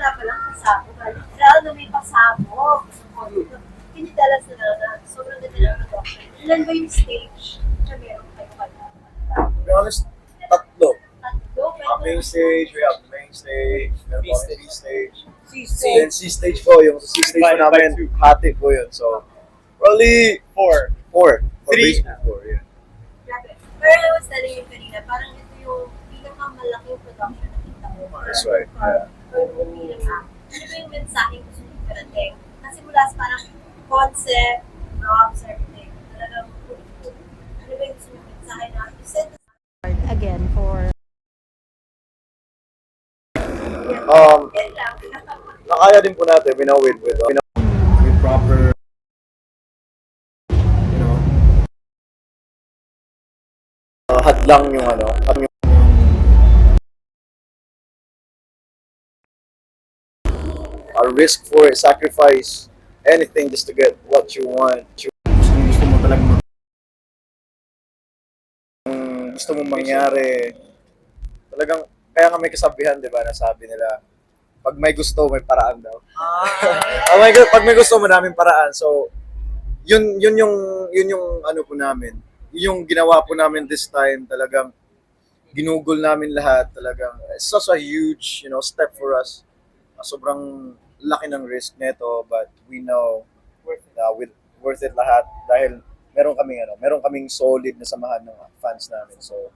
wala palang pasabog. Literal na may pasabog. Can you tell us na sobrang ganda ng production? Ilan ba yung stage na meron kayo pala? To be honest, tatlo. Tatlo? Main stage, we have main stage, meron po kami B stage. C-stage. Then C stage po, yung C stage po namin, hati po yun. So, probably four. Three. Basically four, yeah. Grabe. Pero I was telling you kanina, parang ito yung pinakamalaking production na kita mo. That's right, yeah. For movie lang. Ano ba yung mensaheng gusto nyo parating? Kasi mula sa parang concept, props, everything. Talagang ano ba yung gusto nyo mensahe na? You said Again for yan lang. Nakaya din po natin, winawid with proper, you know, hadlang yung a risk for it, sacrifice anything just to get what you want. Gusto mo talaga gusto mo mangyari. Talagang, kaya nga may kasabihan, di ba, nasabi nila, pag may gusto, may paraan daw. Pag may gusto, maraming paraan. So, yun yung ano po namin. Yun yung ginawa po namin this time. Talagang ginugol namin lahat. Talagang, it's such a huge, step for us. Sobrang laki ng risk nito, but we know worth it lahat dahil meron kaming solid na samahan ng fans namin. So,